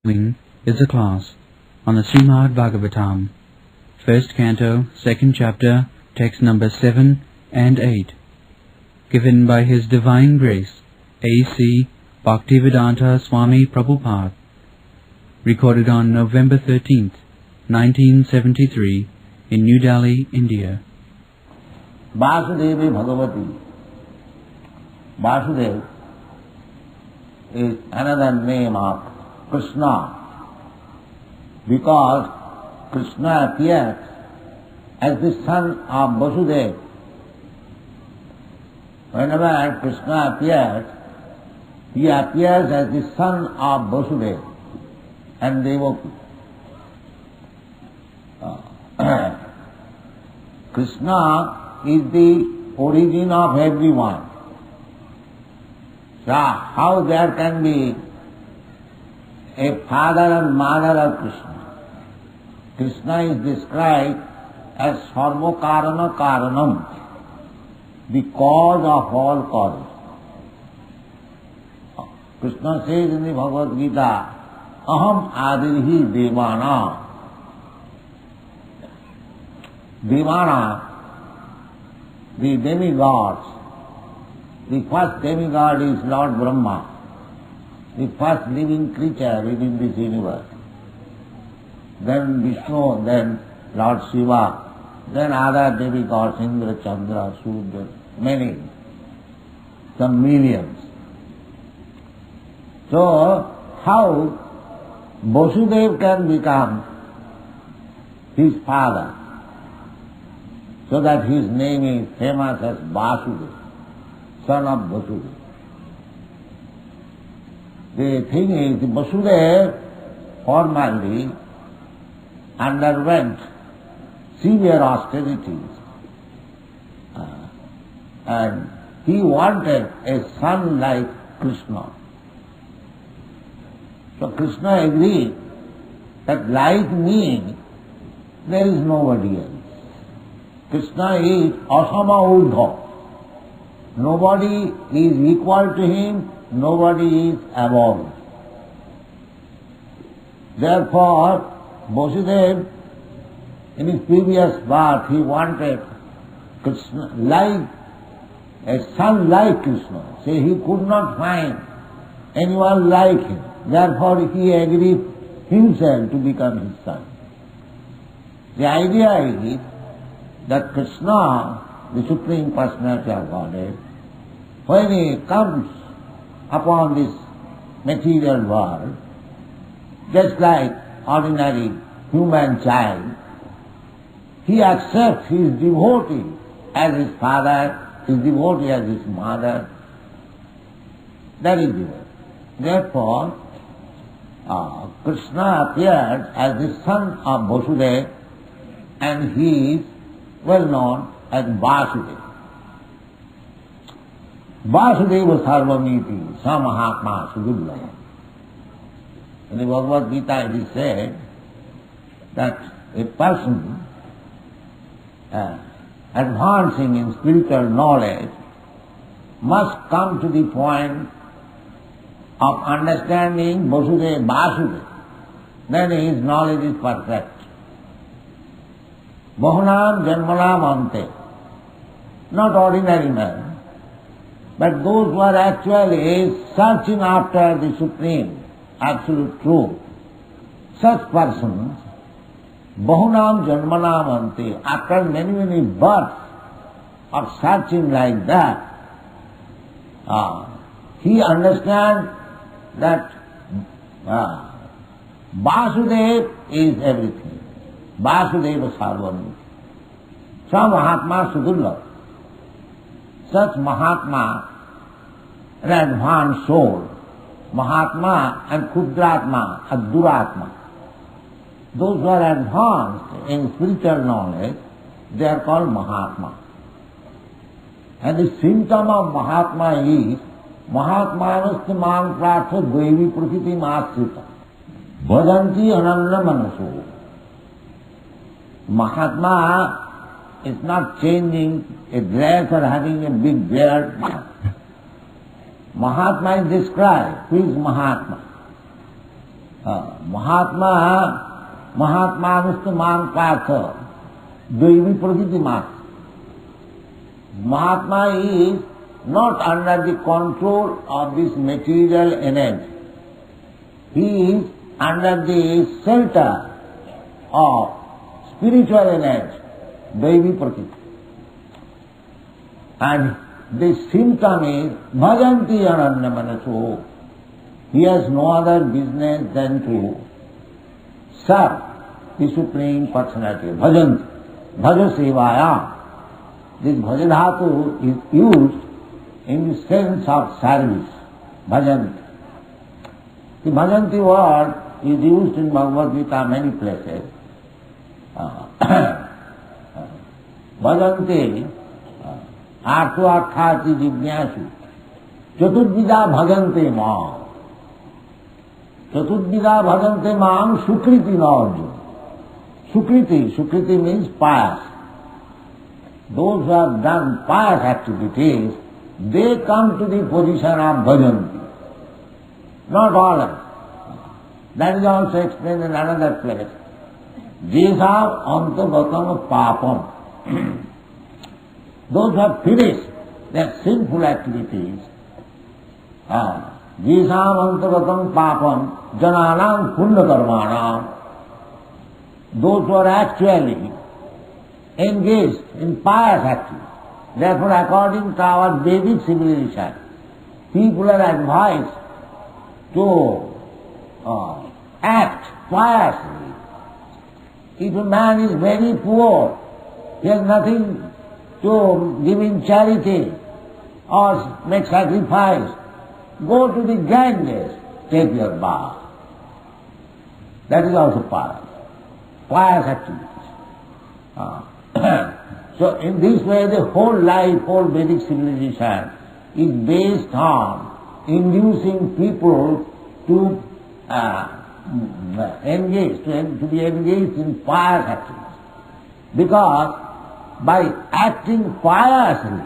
Following is a class on the Srimad Bhagavatam, first canto, second chapter, text number 7 and 8, given by His Divine Grace, A.C. Bhaktivedanta Swami Prabhupada, recorded on November 13th, 1973, in New Delhi, India. Vasudevi Bhagavati. Vasudev is another name of Krsna, because Krsna appears as the son of Vasudeva. Whenever Krsna appears, he appears as the son of Vasudeva and Devaki. Krsna is the origin of everyone. So how there can be a father and mother of Krishna? Krishna is described as Sarva Karana Karanam, the cause of all causes. Krishna says in the Bhagavad Gita, Aham Adirhi Devana. Devana, the demigods. The first demigod is Lord Brahma, the first living creature within this universe. Then Vishnu, then Lord Shiva, then other demigods, Indra, Chandra, Surya, many, some millions. So, how Vasudeva can become his father, so that his name is famous as Vasudeva, son of Vasudeva. The thing is, Vasudeva formerly underwent severe austerities, and he wanted a son like Krishna. So Krishna agreed that like me, there is nobody else. Krishna is asama urdha. Nobody is equal to him, nobody is above him. Therefore, Vasudeva, in his previous birth, he wanted Krishna like a son like Krishna. So he could not find anyone like him. Therefore, he agreed himself to become his son. The idea is that Krishna, the Supreme Personality of Godhead, when he comes upon this material world, just like ordinary human child, he accepts his devotee as his father, his devotee as his mother. That is the way. Therefore, Krishna appeared as the son of Vasudeva, and he is well known as Vasudeva. Vasudeva Sarvamiti, Samahatma Sudurlaya. In the Bhagavad Gita it is said that a person advancing in spiritual knowledge must come to the point of understanding Vasudeva, then his knowledge is perfect. Bahunam Janmanam Ante, not ordinary men, but those who are actually searching after the Supreme, Absolute Truth, such persons, Bahunam Janmanam Ante, after many, many births of searching like that, he understands that Vasudeva is everything. Vasudeva Sarvamiti. Sa Mahatma Sudurlabha. Such Mahatma, an advanced soul, Mahatma and Kudratma, a Duratma. Those who are advanced in spiritual knowledge, they are called Mahatma. And the symptom of Mahatma is Mahatmanastha man pratha dvaivi prakriti masrita vadanti ananda manaso. Mahatma is not changing a dress or having a big beard. Mahatma is described. Who is Mahatma? Mahatmanustu man partha, Devi Prakriti mas. Mahatma is not under the control of this material energy. He is under the shelter of spiritual energy, Devi Prakriti. And the symptom is bhajanti ananya manaso. He has no other business than to serve the Supreme Personality. Bhajanti, bhaja sevaya. This bhajadhatu is used in the sense of service, bhajanti. The bhajanti word is used in Bhagavad Gita many places. Bhajanti, arthu arthati jignasu, chatudvida bhajante mam. Chatudvida bhajante mam sukriti na. Sukriti means pious. Those who have done pious activities, they come to the position of bhajanti. Not all of them. That is also explained in another place. Jesam antagatam papam. Those who have finished their sinful activities, jesam antagatam papam jananam punya karmanam. Those who are actually engaged in pious activities. Therefore, according to our Vedic civilization, people are advised to act piously. If a man is very poor, he has nothing to give in charity or make sacrifice, go to the Ganges, take your bath. That is also pious activities. So in this way the whole life, whole Vedic civilization is based on inducing people to be engaged in pious activities. Because by acting piously,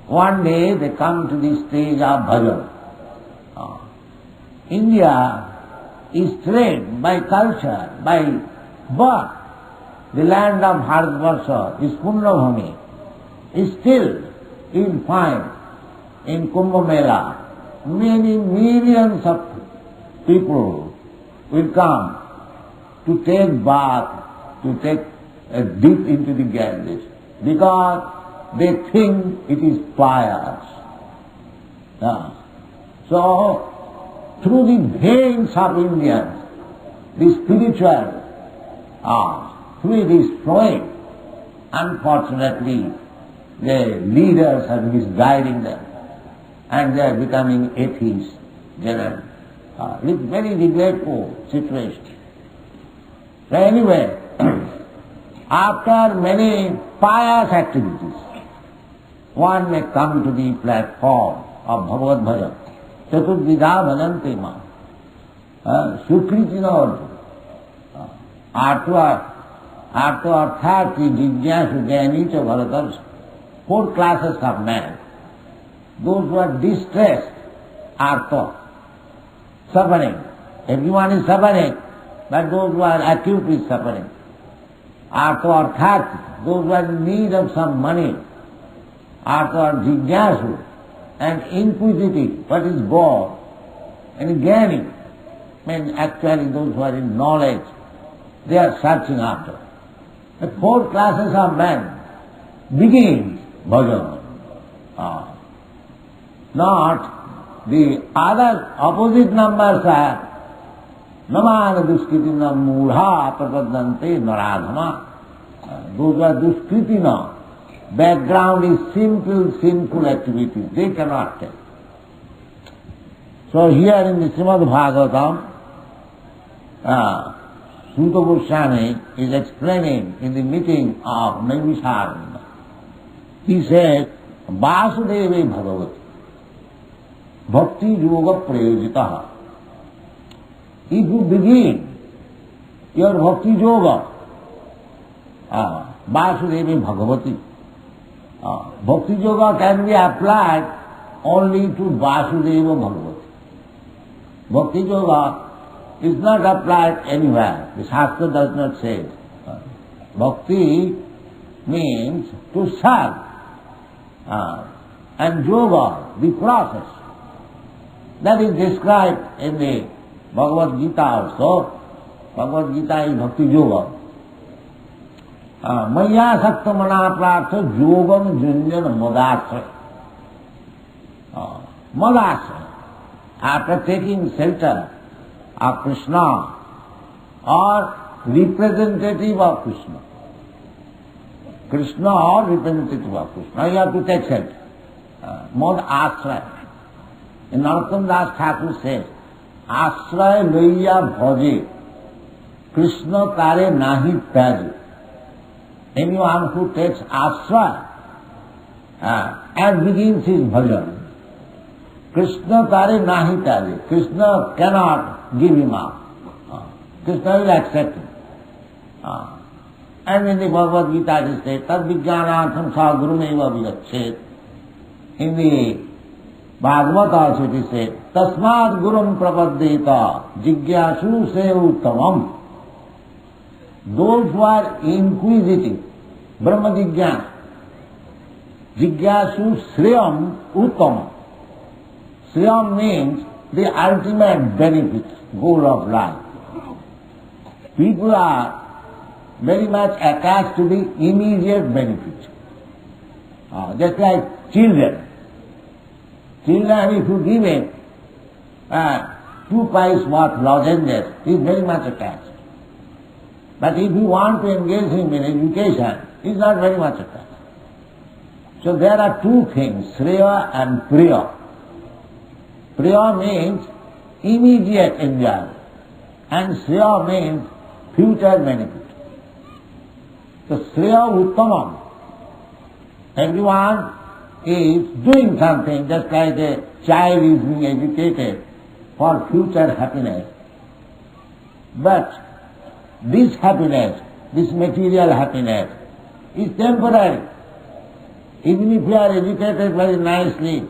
one day they come to the stage of bhajan. India is trained by culture, by birth. The land of Bharatvarsha is Punyabhumi. Still you'll find in Kumbh Mela many millions of people will come to take bath, to take a dip into the Ganges, because they think it is pious. So, through the veins of Indians, the spiritual fluid is flowing. Unfortunately, the leaders are misguiding them, and they are becoming atheists generally. Very regretful situation. So anyway, after many pious activities, one may come to the platform of Bhagavad Bhajan. Chatudvidha bhajante ma. Sukriti na orju. Artha arthati jignasu jnani cha bharatars. 4 classes of men. Those who are distressed, artha, suffering. Everyone is suffering, but those who are acutely suffering. Artha arthati, those who are in need of some money. Artha jignasu, and inquisitive, what is God? And jnani, actually those who are in knowledge, they are searching after. The 4 classes of men begin bhajan. Not the other opposite numbers are namana duskritina mudha prapadante naradhama. Those who are duskritina, background is simple, sinful activities. They cannot take. So here in the Srimad Bhagavatam, Sutta Goswami is explaining in the meeting of Naimisharanya. He says, Vasudeve Bhagavati Bhakti Yoga Prayojitaha. If you begin your Bhakti Yoga, Vasudeve Bhagavati, Bhakti Yoga can be applied only to Vasudeva Bhagavati. Bhakti Yoga is not applied anywhere. The Shastra does not say it. Bhakti means to serve. And yoga, the process. That is described in the Bhagavad Gita also. Bhagavad Gita is Bhakti Yoga. Maya sakta mana prartha yogam junjan madasra. Madasra. After taking shelter of Krishna or representative of Krishna. Krishna or representative of Krishna, you have to take shelter. Mad ashraya. In Narottam Das Thakur says, Ashraya laiya bhaje, Krishna tare nahi taje. Anyone who takes ashraya and begins his bhajan, Krishna tare nahi taje. Krishna cannot give him up. Krishna will accept him. And in the Bhagavad Gita it is said, Tad vijnanatham sa guruneva vigachet. In the Bhagavad also it is said, Tasmad gurum prapaddeta jigyashu se uttamam. Those who are inquisitive, Brahma jigyan, jigyashu sriyam uttamam. Sriyam means the ultimate benefit, goal of life. People are very much attached to the immediate benefit. Just like children. Children, if you give him 2 pice worth lozenges, he is very much attached. But if you want to engage him in education, he is not very much attached. So there are 2 things, Shreya and Priya. Priya means immediate enjoyment, and Shreya means future benefit. So Shreya Uttamam. Everyone is doing something, just like a child is being educated for future happiness. But this happiness, this material happiness, is temporary. Even if you are educated very nicely,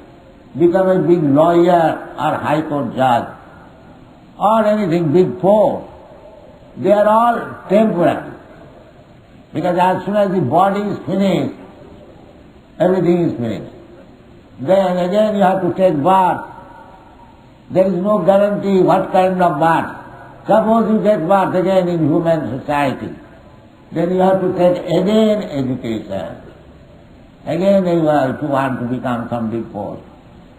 become a big lawyer or high court judge, or anything, big post, they are all temporary. Because as soon as the body is finished, everything is finished. Then again you have to take birth. There is no guarantee what kind of birth. Suppose you get birth again in human society, then you have to take again education. Again if you want to become some big post.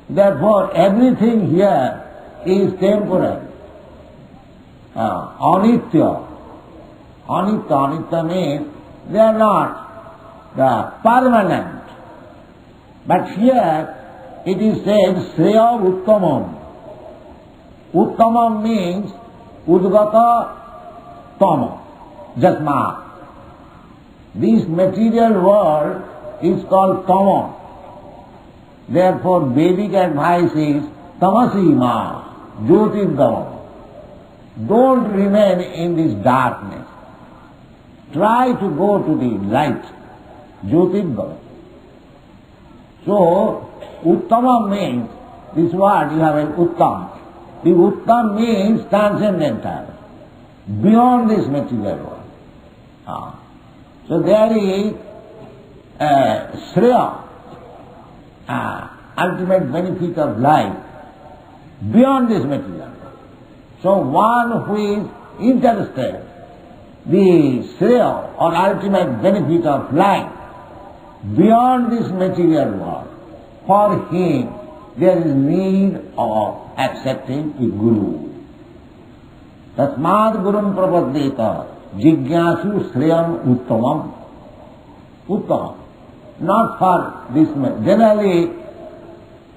Therefore everything here is temporary. Anitya. Anitya means they are not the permanent. But here it is said Shreya Uttamam. Uttamam means Udgata Tama. Jasma. This material world is called Tama. Therefore Vedic advice is Tamasima, Jyotirgamam. Don't remain in this darkness. Try to go to the light, Jyotirgamam. So, Uttama means, this word you have an Uttam. The Uttam means transcendental, beyond this material world. So there is Shreya, ultimate benefit of life, beyond this material world. So one who is interested, the Shreya or ultimate benefit of life, beyond this material world, for him there is need of accepting a guru. Tasmad gurum prapaddeta jigyasu shreyam uttamam. Uttamam. Not for this. Generally,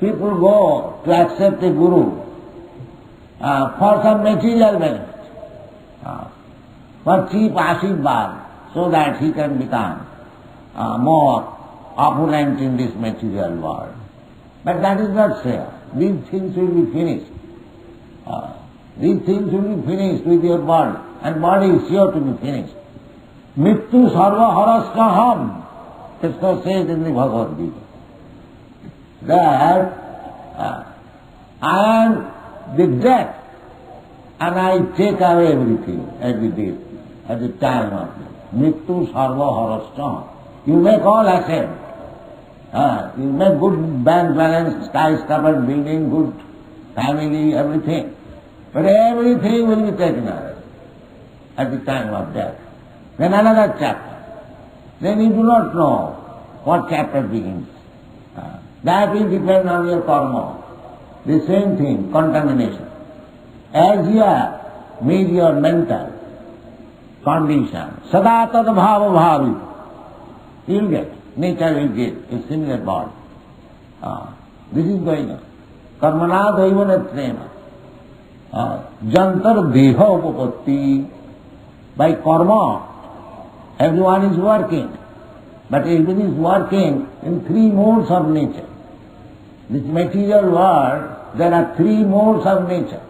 people go to accept a guru for some material benefit, for cheap ashirvad, so that he can become more opulent in this material world. But that is not fair. These things will be finished. These things will be finished with your body, and body is sure to be finished. Mittu sarva haraskaham, Krishna says in the Bhagavad Gita, that I am the death and I take away everything every day at the time of death. Mrittu sarva harascha. You make all assets. You make good bank balance, skyscraper building, good family, everything. But everything will be taken away at the time of death. Then another chapter. Then you do not know what chapter begins. That will depend on your karma. The same thing, contamination. As you have made your mental condition, sada tad bhava bhavi, you will get, nature will get a similar body. This is going on. Karmana daivana trema. Jantar deha upapatti. By karma, everyone is working. But everyone is working in three modes of nature. This material world, there are three modes of nature.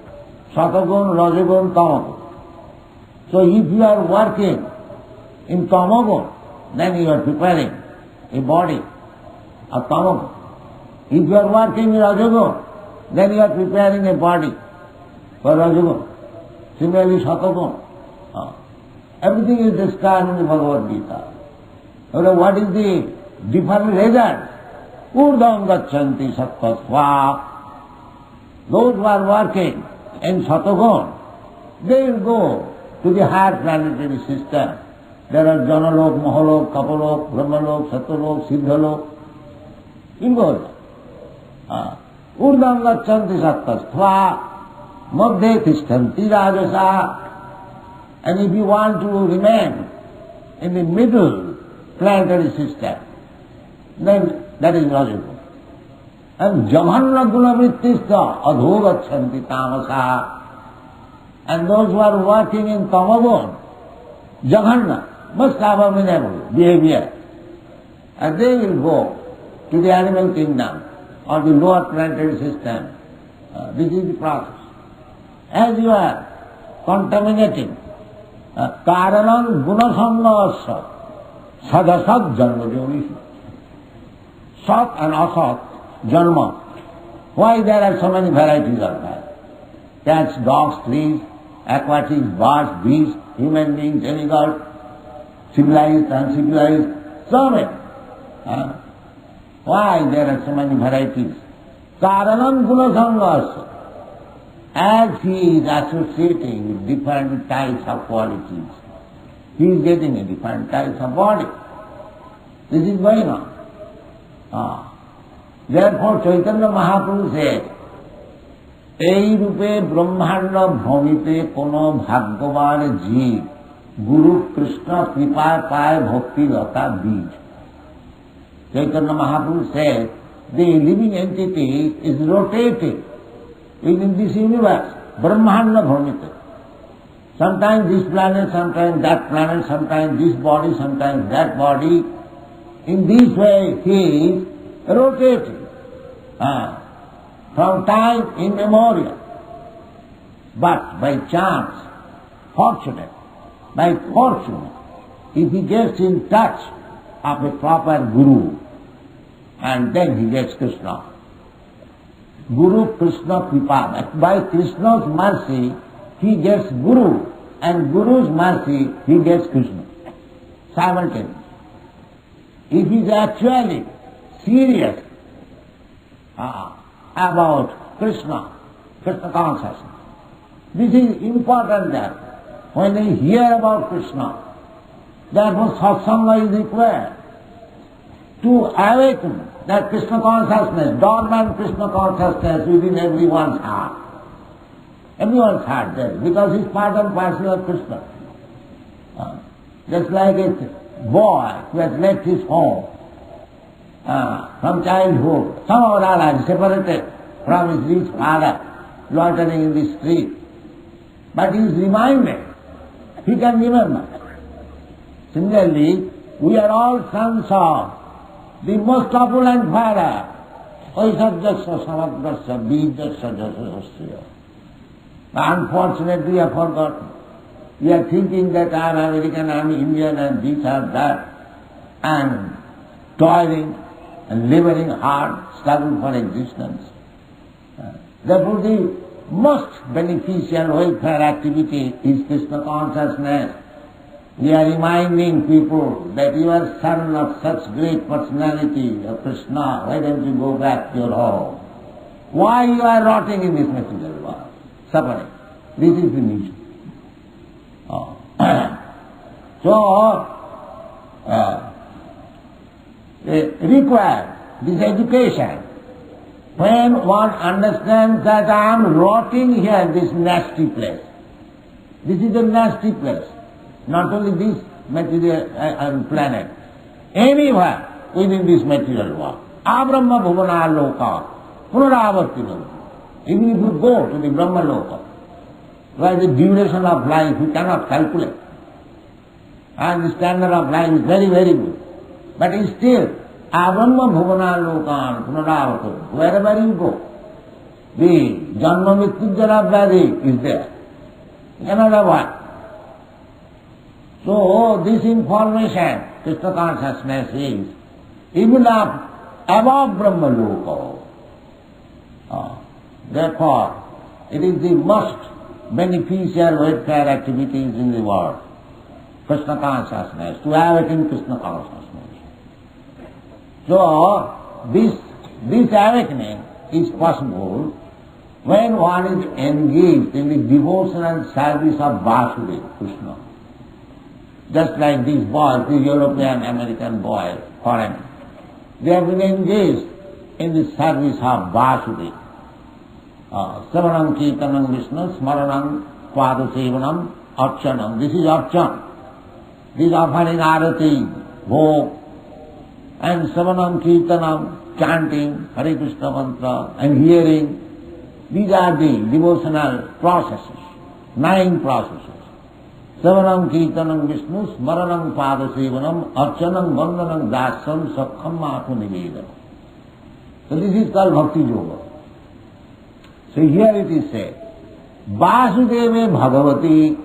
Satagun, Rajagun, Tamagun. So if you are working in Tamagun, then you are preparing a body of Tamagun. If you are working in Rajagun, then you are preparing a body for Rajagun. Similarly, Satagun. Everything is described in the Bhagavad Gita. What is the different result? Urdham gacchanti sattva. Those who are working in Satagun, they will go to the higher planetary system. There are Janalok, Mahalok, Kapalok, Brahmalok, Satyalok, Siddhalok. You go there. Urdham gacchanti sattva. Madhye tishtanti rajasa. And if you want to remain in the middle planetary system, then that is logical. And jamanna gunavrittista adho gacchanti tamasa. And those who are working in tamagun, jaganna, must have abominable behavior. And they will go to the animal kingdom or the lower planetary system. This is the process. As you are contaminating karanam gunasanga sadasat janma yonishu. Sat and asat, janma. Why there are so many varieties of that? Cats, dogs, trees, aquatics, birds, beasts, human beings, demigods, civilized, uncivilized, so many. Why there are so many varieties? Karanam gunasanga. As he is associating with different types of qualities, he is getting a different types of body. This is going on. Therefore Chaitanya Mahaprabhu said, এই রূপে ব্রহ্মাণ্ড ভ্রমিতে কোন ভাগ্যবান জীব গুরু কৃষ্ণ কৃপায় পায় ভক্তিলতা বীজ. Chaitanya Mahaprabhu said, the living entity is rotating within this universe, brahmanda bhramita. Sometimes this planet, sometimes that planet, sometimes this body, sometimes that body. In this way he is rotating from time immemorial. But by chance, by fortune, if he gets in touch of a proper guru, and then he gets Krishna. Guru Krishna Kripa. By Krishna's mercy, he gets Guru, and Guru's mercy, he gets Krishna. Simultaneously. If he is actually serious about Krishna consciousness, this is important that when they hear about Krishna, therefore satsanga is required to awaken that Krishna consciousness, dormant Krishna consciousness within everyone's heart. Everyone's heart there, because he's part and parcel of Krishna. Just like a boy who has left his home from childhood, somehow or other separated from his rich father, loitering in the street. But he is reminded, he can remember. Similarly, we are all sons of the most opulent father, Oisajasya Samagrasya Bijasya Jasasya. Unfortunately, we have forgotten. We are thinking that I am American, I am Indian, and this or that, and toiling and laboring hard, struggle for existence. Therefore, the most beneficial welfare activity is Krishna consciousness. We are reminding people that you are son of such great personality of Krsna. Why don't you go back to your home? Why you are rotting in this material world, suffering? This is the issue. Require this education. When one understands that I am rotting here, this nasty place. This is a nasty place. Not only this material planet, anywhere within this material world. Abrahma bhuvana loka, punaravarti. Even if you go to the Brahma loka, where the duration of life you cannot calculate, and the standard of life is very, very good. But still, Abrahma bhuvana loka, punaravarti, wherever you go, the janma mrityu jara vyadhi is there. You cannot avoid. So this information, Krishna consciousness is even above Brahma Loka. Therefore, it is the most beneficial welfare activities in the world. Krishna consciousness, to awaken Krishna consciousness. So this awakening is possible when one is engaged in the devotional service of Vasudeva, Krishna. Just like these boys, these European American boys, foreigners, they have been engaged in the service of Vasudeva. Savanam Kirtanam Vishnu, Smaranam Padusevanam, Archanam. This is Archan. This is offering Arati, Bhog, and Savanam Kirtanam, chanting Hare Krishna mantra and hearing. These are the devotional processes, 9 processes. Savanam Kirtanam Vishnu, Smaranam Padasevanam, Archanam Vandanam Dasam, Sakham Matu Nivedanam. So this is called Bhakti Yoga. So here it is said, Vasudeva Bhagavati,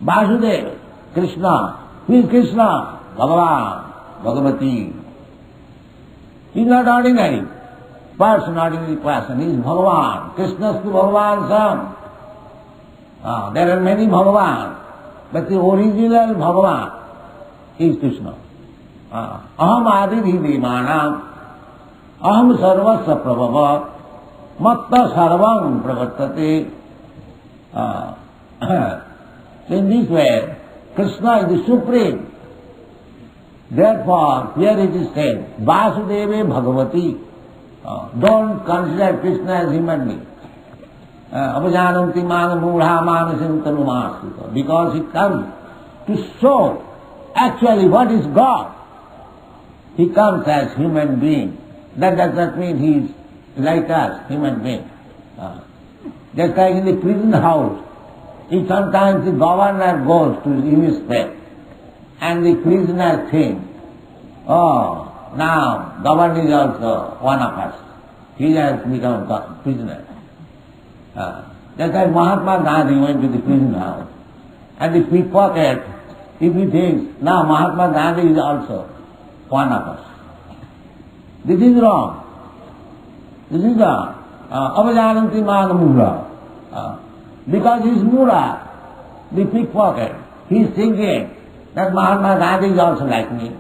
Vasudeva, Krishna. Who is Krishna? Bhagavan, Bhagavati. He is not ordinary person, ordinary person. He is Bhagavan. Krishna is the Bhagavan's son. There are many Bhagavan, but the original Bhagavan is Krishna. Aham adidhi devanam, aham sarvasya prabhava, matta sarvam pravartate. So in this way, Krishna is the supreme. Therefore, here it is said, Vasudeva Bhagavati. Don't consider Krishna as human being. Avajananti mana mudha manasim tanumasita. Because he comes to show actually what is God. He comes as human being. That does not mean he is like us, human being. Just like in the prison house, if sometimes the governor goes to his place, and the prisoner thinks, oh, now governor is also one of us. He has become prisoner. Just like Mahatma Gandhi went to the prison house, and the pickpocket, if he thinks, now Mahatma Gandhi is also one of us. This is wrong. This is wrong. Avajananti mana mura. Because he is mura, the pickpocket, he is thinking that Mahatma Gandhi is also like me.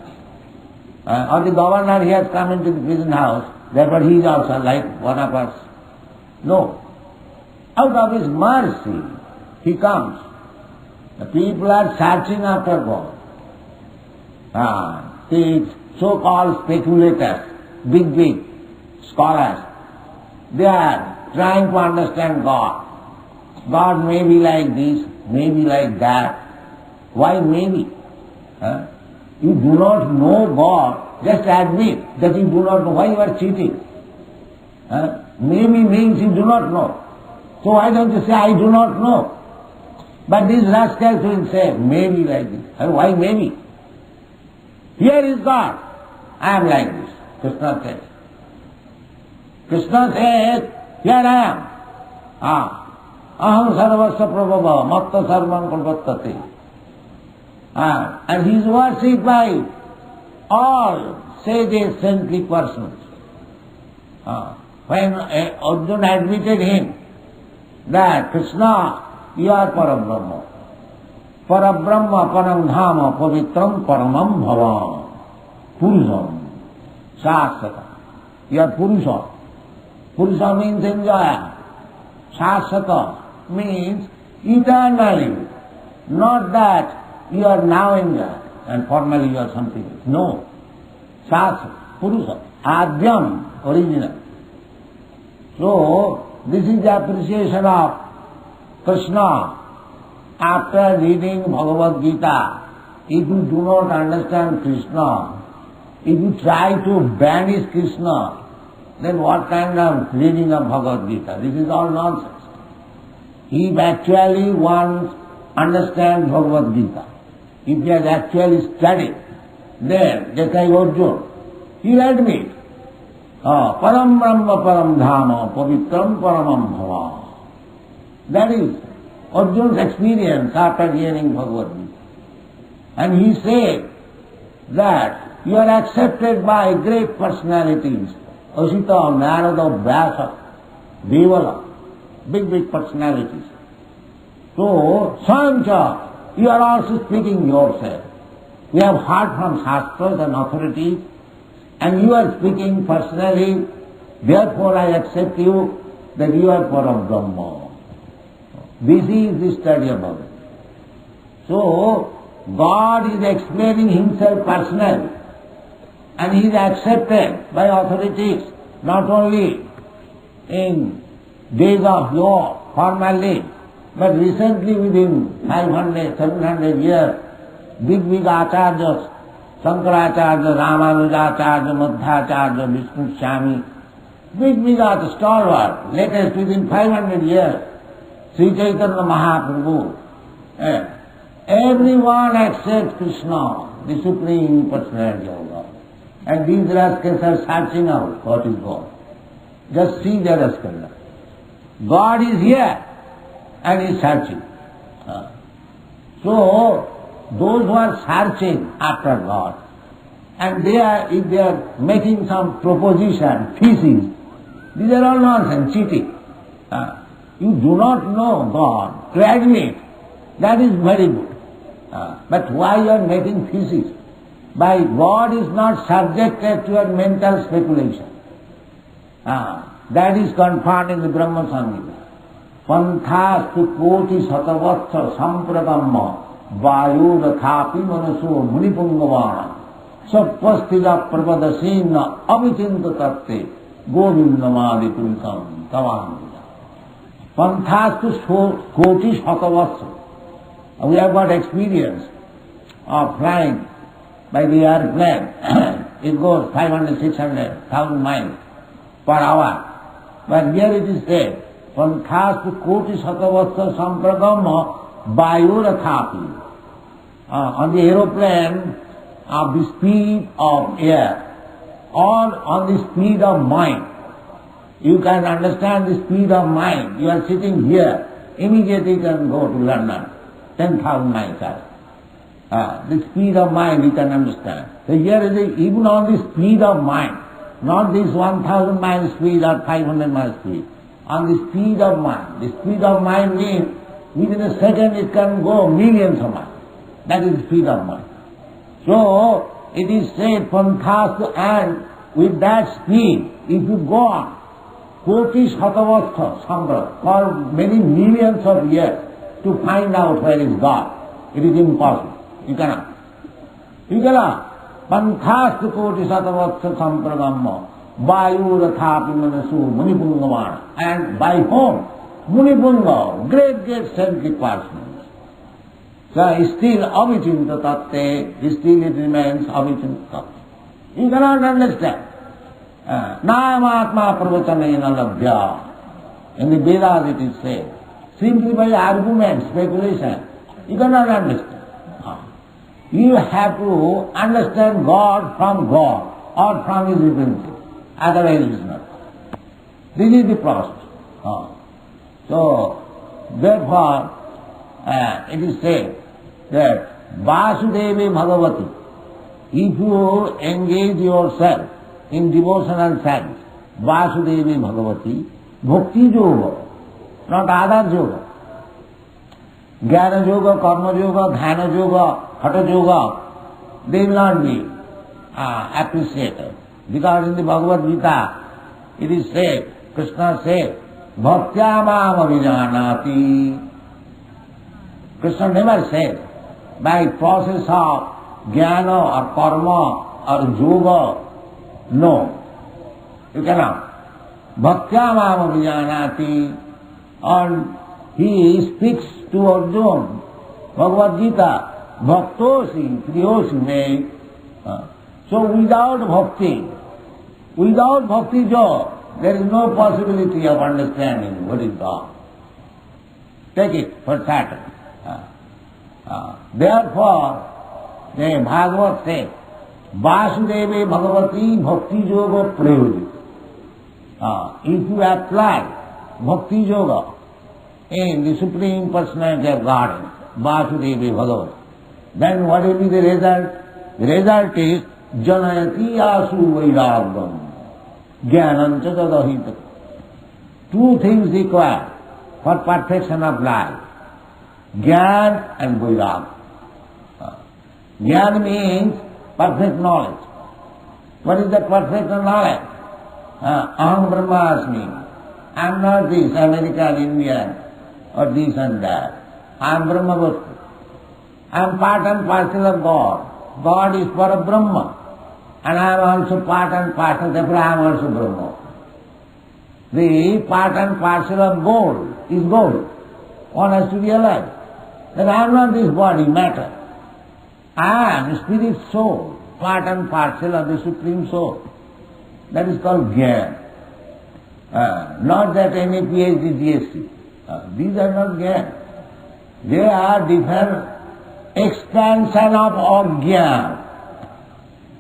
Or the governor, he has come into the prison house, therefore he is also like one of us. No. Out of his mercy, he comes. The people are searching after God. The so-called speculators, big scholars, they are trying to understand God. God may be like this, may be like that. Why maybe? You do not know God, just admit that you do not know. Why you are cheating? Maybe means you do not know. So why don't you say, I do not know? But these rascals will say, maybe like this. Why maybe? Here is God. I am like this. Krishna says. Krishna says, here I am. Aham sarvasya prabhava, matta sarvam kalvattate. And he is worshipped by all sages, saintly persons. When Arjuna admitted him that Krishna, you are Parabrahma. Parabrahma, Paramdhama, Pavitram, Paramam Bhavam. Purusham, Shasata. You are Purusha. Purusha means enjoyer. Shasata means eternally. Not that you are now enjoyed and formally you are something else. No. Shasata, Purusha, Adyam, original. So, this is the appreciation of Krishna. After reading Bhagavad Gita, if you do not understand Krishna, if you try to banish Krishna, then what kind of reading of Bhagavad Gita? This is all nonsense. If actually one understands Bhagavad Gita, if he has actually studied, then, just like Arjuna, he will admit, Param Brahma Param Dhama Pavitram Paramam Bhava. That is Arjuna's experience after hearing Bhagavad Gita. And he said that you are accepted by great personalities, Asita, Narada, Vyasa, Devala, big personalities. So, Sancha, you are also speaking yourself. We have heard from Shastras and authorities, and you are speaking personally, therefore I accept you that you are Parabrahma. This is the study about it. So, God is explaining himself personally, and he is accepted by authorities, not only in days of yore, formally, but recently within 500, 700 years, big acharyas, Shankaracharya, Ramanujacharya, Madhvacharya, Vishnu Swami, big stalwart, latest within 500 years, Sri Chaitanya Mahaprabhu. Everyone accepts Krishna, the Supreme Personality of God. And these rascals are searching out what is God. Just see their rascals. God is here and is searching. So, those who are searching after God, and if they are making some proposition, thesis, these are all nonsense, cheating. You do not know God, to admit, that is very good. But why you are making thesis? By God is not subjected to your mental speculation. That is confirmed in the Brahma Samhita. Panthastu koti satavatsa sampratamma vayu rathapi manaso munipungavana sappastila prapadasena avichinta tatte govindamadi purisam tavam. Panthastu koti satavatsa. We have got experience of flying by the airplane. It goes 500, 600, 1,000 miles per hour. But here it is said, Panthastu koti satavatsa sampragamma vayurathapi. On the aeroplane, of the speed of air, or on the speed of mind. You can understand the speed of mind. You are sitting here, immediately you can go to London, 10,000 miles out. The speed of mind you can understand. So here is even on the speed of mind, not this 1,000 miles speed or 500 miles speed. On the speed of mind. The speed of mind means within a second it can go millions of miles. That is the speed of mind. So it is said Panthastu, and with that speed, if you go on, Koti Shatavastha Sambra, for many millions of years, to find out where is God, it is impossible. You cannot. You cannot. Panthastu Koti Shatavastha Sampragamma Vayu Rathapi Manasu Munipungavana. And by whom? Munipunga, great saintly persons. So still avichinta tatte, still it remains avichinta tatte. You cannot understand. Nayamatma pravachanena labhya. In the Vedas it is said, simply by argument, speculation, you cannot understand. You have to understand God from God or from His divinity. Otherwise it is not. This is the process. So, therefore, it is said that Vasudevi Bhagavati, if you engage yourself in devotional service, Vasudevi Bhagavati, Bhakti Yoga, not other yoga. Jnana yoga, karma yoga, dhyana yoga, hatha yoga, they will not be appreciated. Because in the Bhagavad Gita, it is said, Krsna said, Bhaktya mam avijanati. Krishna never said, by process of jnana or karma or yoga, no. You cannot. Bhaktya mam avijanati. And he speaks to Arjuna, Bhagavad Gita, Bhaktosi, Priyosi me. So without bhakti joy, there is no possibility of understanding what is God. Take it for certain. Therefore, the Bhagavad says, Vasudeve Bhagavati Bhakti Yoga Prayojit. If you apply Bhakti Yoga in the Supreme Personality of Godhead, Vasudeve Bhagavati, then what will be the result? The result is Janayati Asu Vairagam Jnanam Chadadahita. Two things required for perfection of life, Jnana and Vairagam. Jnana means perfect knowledge. What is the perfect knowledge? Aham Brahmasmi. I am not this American, Indian, or this and that. I am Brahma Vastu. I am part and parcel of God. God is for Brahma. And I am also part and parcel, therefore I am also Brahma. The part and parcel of gold is gold. One has to realize that I am not this body, matter. I am spirit soul, part and parcel of the Supreme Soul. That is called Jnana. Not that any PhD, DSC. These are not Jnana. They are different expansion of Ajnana.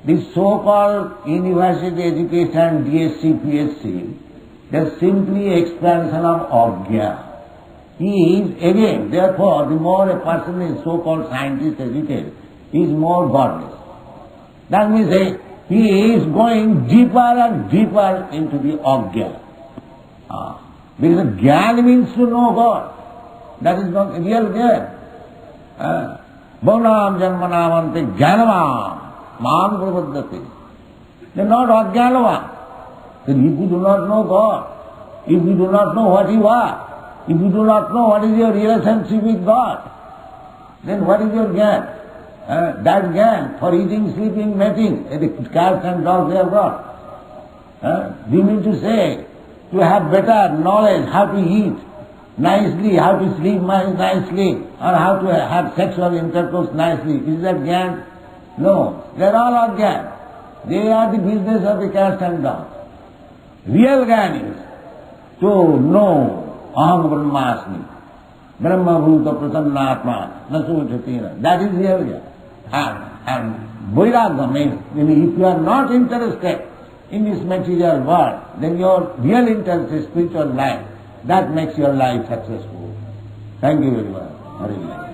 This so-called university education, DSC, PhD, they simply expansion of Ajnana. He is, again, therefore, the more a person is so-called scientist educated, he is more godless. That means he is going deeper and deeper into the Ajnana. Because Jnana means to know God. That is not real Jnana. Bhavanam janmanamante jnanavam mam pravaddati. They are not Ajnanavam. Then if you do not know God, if you do not know what you are, if you do not know what is your relationship with God, then what is your Jnana? That Jnana for eating, sleeping, mating, the cats and dogs they have got. Do you mean to say to have better knowledge how to eat nicely, how to sleep nicely, or how to have sexual intercourse nicely? Is that Jnana? No, they are all Ajnana. They are the business of the cats and dogs. Real Jnana is to know Aham Brahmasmi, Brahma Bhuta Pratannatma, Nasuchatina. That is real Jnana. And Vairagya means, if you are not interested in this material world, then your real interest is spiritual life. That makes your life successful. Thank you very much. Hare Krishna.